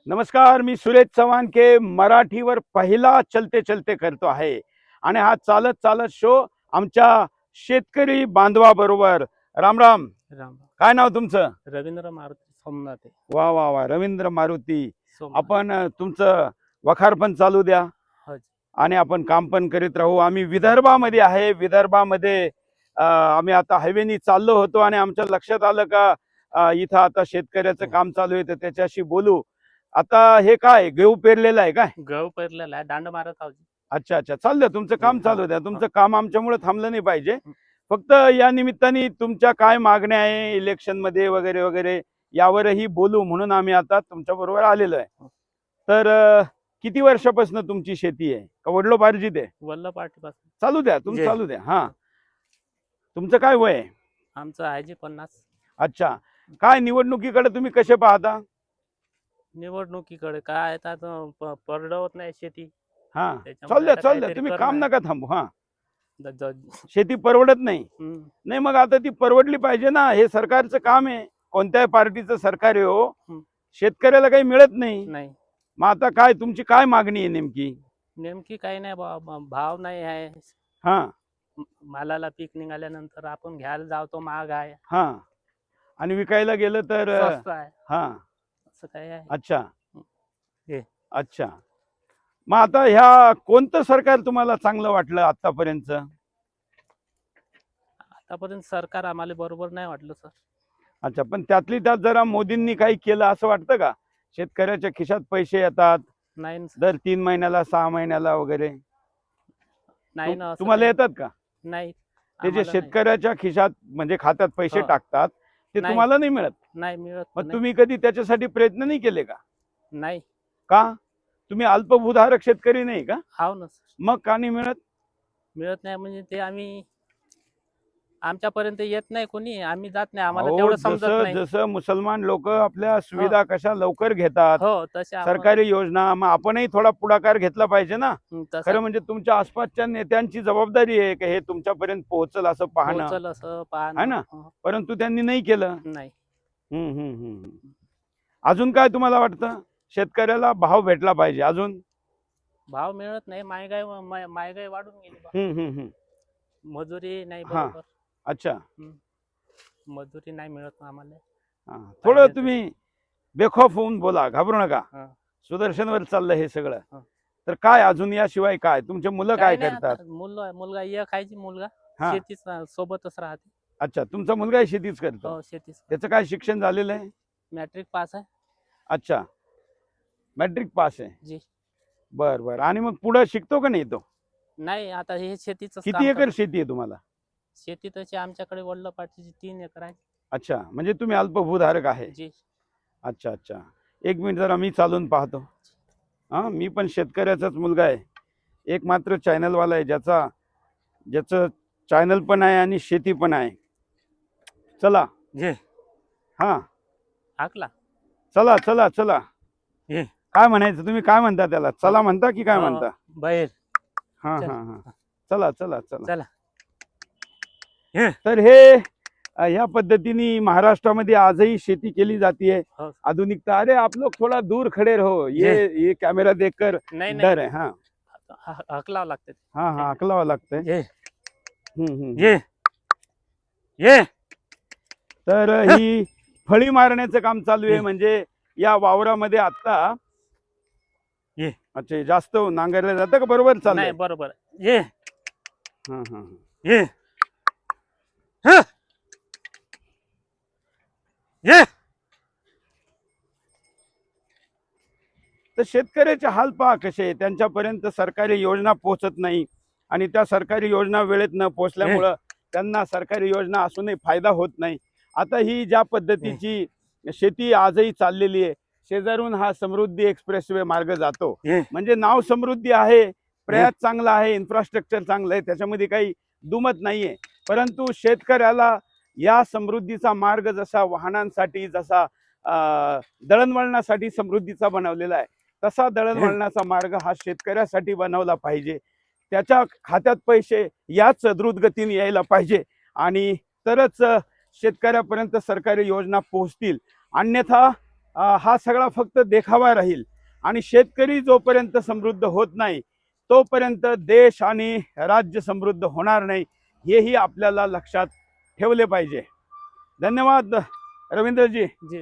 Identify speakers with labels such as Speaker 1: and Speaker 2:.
Speaker 1: नमस्कार, मी सुरेश चव्हाण के मराठीवर पहिला चलते चलते करतो आहे आणि हा चालत चालत शो आमच्या शेतकरी बांधवाबरोबर. राम राम.
Speaker 2: राम.
Speaker 1: काय नाव तुमचं?
Speaker 2: रवींद्र मारुती सोमनाथे.
Speaker 1: वा वा वा, रवींद्र मारुती.
Speaker 2: सोमनाथ.
Speaker 1: आपण तुमचं वखार पण चालू द्या
Speaker 2: हो.
Speaker 1: आणि आपण काम पण करीत राहू. आम्ही विदर्भामध्ये आहे. विदर्भामध्ये आम्ही आता हायवेनी चाललो होतो आणि आमच्या लक्षात आलं का इथं आता शेतकऱ्याचं काम चालू आहे, तर त्याच्याशी बोलू. आता हे काय गहू पेरलेलं आहे काय?
Speaker 2: गहू पेरलेला आहे, दांड मारत आहोत.
Speaker 1: अच्छा अच्छा, चालू द्या तुमचं काम, चालू द्या तुमचं काम. आमच्यामुळे थांबलं नाही पाहिजे. फक्त या निमित्ताने तुमच्या काय मागण्या आहे इलेक्शन मध्ये वगैरे वगैरे यावरही बोलू म्हणून आम्ही आता तुमच्या बरोबर आलेलो आहे. तर किती वर्षापासून तुमची शेती आहे का वडिलोपार्जित आहे?
Speaker 2: वल्लपाटीपासून.
Speaker 1: चालू द्या तुम्ही, चालू द्या. हा, तुमचं काय वय आहे?
Speaker 2: आमचं आहे जे 50.
Speaker 1: अच्छा, काय निवडणुकीकडे तुम्ही कसे पाहता?
Speaker 2: निवडणुकीकडे काय आता परवडत नाही शेती.
Speaker 1: हा,
Speaker 2: त्याच्यामुळे
Speaker 1: चालू द्या
Speaker 2: आता
Speaker 1: चालू द्या,
Speaker 2: काहीतरी
Speaker 1: तुम्ही
Speaker 2: करणं
Speaker 1: काम
Speaker 2: आहे.
Speaker 1: नका थांबू. हा,
Speaker 2: ज-
Speaker 1: शेती परवडत नाही.
Speaker 2: हम्म.
Speaker 1: नाही, मग आता ती परवडली पाहिजे ना. हे सरकारचं काम आहे, कोणत्याही पार्टीचं सरकार आहे हो. शेतकऱ्याला काही मिळत नाही.
Speaker 2: नाही,
Speaker 1: मग आता काय तुमची काय मागणी आहे नेमकी?
Speaker 2: नेमकी काही नाही भाव नाही आहे.
Speaker 1: हा
Speaker 2: मालाला पीक निघाल्यानंतर आपण घ्यायला जातो, महाग आहे.
Speaker 1: हा, आणि विकायला गेलं तर
Speaker 2: स्वस्त आहे,
Speaker 1: हा.
Speaker 2: असं काय आहे.
Speaker 1: अच्छा
Speaker 2: हे.
Speaker 1: अच्छा, मग आता ह्या कोणतं सरकार तुम्हाला चांगलं वाटलं आतापर्यंत?
Speaker 2: आतापर्यंत सरकार आम्हाला बरोबर नाही वाटलं सर.
Speaker 1: अच्छा, पण त्यातली त्यात जरा मोदींनी काही केलं असं वाटतं का? शेतकऱ्याच्या खिशात पैसे येतात
Speaker 2: नाही ना सर.
Speaker 1: दर 3 महिन्याला 6 महिन्याला वगैरे.
Speaker 2: नाही ना, असं
Speaker 1: तुम्हाला
Speaker 2: काही
Speaker 1: येतात का?
Speaker 2: नाही.
Speaker 1: ते जे
Speaker 2: आम्हाला नाही.
Speaker 1: शेतकऱ्याच्या खिशात म्हणजे खात्यात पैसे
Speaker 2: हो.
Speaker 1: टाकतात ते
Speaker 2: नाही.
Speaker 1: तुम्हाला नाही मिळत?
Speaker 2: नाही मिळत.
Speaker 1: मग
Speaker 2: नाही.
Speaker 1: तुम्ही कधी त्याच्यासाठी प्रयत्न नाही केले का?
Speaker 2: नाही.
Speaker 1: का? तुम्ही अल्पभूधारक शेतकरी नाही का?
Speaker 2: हाव ना सर.
Speaker 1: मग का नाही मिळत?
Speaker 2: मिळत नाही म्हणजे ते आम्ही आमच्यापर्यंत येत नाही कोणी, आम्ही जात नाही, आम्हाला
Speaker 1: अहो,
Speaker 2: तेवढं समजत
Speaker 1: जसं
Speaker 2: नाही.
Speaker 1: जसं मुसलमान लोक आपल्या सुविधा कशा लवकर घेतात,
Speaker 2: हो, तसे
Speaker 1: सरकारी योजना, मग आपणही थोडा पुढाकार घेतला पाहिजे ना.
Speaker 2: तसं
Speaker 1: खरं म्हणजे तुमच्या आसपासच्या नेत्यांची जबाबदारी आहे की हे तुमच्यापर्यंत पोहोचल असं पाहणं,
Speaker 2: पोहोचल असं
Speaker 1: है
Speaker 2: पाहणं.
Speaker 1: ना? परंतु त्यांनी नाही केलं.
Speaker 2: नाही.
Speaker 1: अजून काय तुम्हाला वाटतं? शेतकऱ्याला भाव भेटला पाहिजे. अजून
Speaker 2: भाव मिळत नाही, महागाई वाढून गेली बा. मजुरी नाही
Speaker 1: हा.
Speaker 2: बरोबर.
Speaker 1: अच्छा,
Speaker 2: मजुरी नाही मिळत आम्हाला.
Speaker 1: थोडं तुम्ही बेखौफ होऊन बोला, घाबरू नका.
Speaker 2: हा.
Speaker 1: सुदर्शनवर चाललं हे सगळं.
Speaker 2: हा.
Speaker 1: तर काय अजून याशिवाय काय तुमचे मुलं काय
Speaker 2: नाही,
Speaker 1: करतात?
Speaker 2: आता मुलगा एक आहे, मुलगा
Speaker 1: हा.
Speaker 2: शेतीच सोबतच राहते.
Speaker 1: अच्छा, तुमचा मुलगाही शेतीच करतो?
Speaker 2: हो, शेतीच.
Speaker 1: त्याचं काय शिक्षण झालेलं आहे?
Speaker 2: मॅट्रिक पास आहे.
Speaker 1: अच्छा, मॅट्रिक पास आहे.
Speaker 2: जी.
Speaker 1: बर बर, आणि मग पुढे शिकतो का नाही तो?
Speaker 2: नाही, आता हे शेतीच.
Speaker 1: किती एकर शेती आहे तुम्हाला?
Speaker 2: शेती तशी आमच्याकडे वडिलोपार्जित 3 एकर आहे.
Speaker 1: अच्छा, म्हणजे तुम्ही अल्पभूधारक आहे.
Speaker 2: जी.
Speaker 1: अच्छा अच्छा, एक मिनिट जरा मी चालून पाहतो. हा, मी पण शेतकऱ्याचाच मुलगा आहे, एक मात्र चॅनलवाला आहे ज्याचं चॅनल पण आहे आणि शेती पण आहे. चला.
Speaker 2: जे.
Speaker 1: हा,
Speaker 2: हाकला.
Speaker 1: चला चला चला.
Speaker 2: ये.
Speaker 1: काय म्हणायचं, तुम्ही काय म्हणता त्याला? चला म्हणता की काय म्हणता?
Speaker 2: बाहेर.
Speaker 1: हा
Speaker 2: चल.
Speaker 1: हा हा, चला चला चला.
Speaker 2: चला.
Speaker 1: तर हे ह्या पद्धतीने महाराष्ट्रामध्ये आजही शेती केली जातीये.
Speaker 2: हो.
Speaker 1: आधुनिकता. अरे आप लोग थोड़ा दूर खड़े रहो, ये कैमरा देखकर
Speaker 2: नाही
Speaker 1: डर है. हाँ
Speaker 2: हकलावं लागते.
Speaker 1: हाँ हाँ, अकलावं लागतंय.
Speaker 2: ये.
Speaker 1: ये.
Speaker 2: ये.
Speaker 1: तर ही फळी मारण्याचं काम चालू आहे. म्हणजे या वावरामध्ये आता
Speaker 2: ये.
Speaker 1: अच्छा, जास्त नांगरलं जातं का? बरोबर चाललंय?
Speaker 2: नाही, बरोबर. ये.
Speaker 1: हा हा,
Speaker 2: ये. ये.
Speaker 1: तर शेतकऱ्याचे हाल पहा कसे. त्यांच्यापर्यंत सरकारी योजना पोहोचत नाही आणि त्या सरकारी योजना वेळेत न पोहोचल्यामुळं त्यांना सरकारी योजना असूनही फायदा होत नाही. आता ही ज्या पद्धतीची शेती आजही चाललेली आहे, शेजारून हा समृद्धी एक्सप्रेसवे मार्ग जातो. म्हणजे नाव समृद्धी आहे, प्रयास चांगला आहे, इन्फ्रास्ट्रक्चर चांगलं आहे, त्याच्यामध्ये काही दुमत नाहीये. परंतु शेतकऱ्याला या समृद्धीचा मार्ग जसा वाहनांसाठी, जसा दळणवळणासाठी समृद्धीचा बनवलेला आहे, तसा दळणवळणाचा मार्ग हा शेतकऱ्यासाठी बनवला पाहिजे. त्याच्या खात्यात पैसे याच द्रुत गतीने यायला पाहिजे आणि तरच शेतकऱ्यापर्यंत सरकारी योजना पोहोचतील. अन्यथा हा सगळा फक्त देखावा राहील आणि शेतकरी जोपर्यंत समृद्ध होत नाही तोपर्यंत देश आणि राज्य समृद्ध होणार नाही, हेही आपल्याला लक्षात ठेवले पाहिजे. धन्यवाद रवींद्रजी.
Speaker 2: जी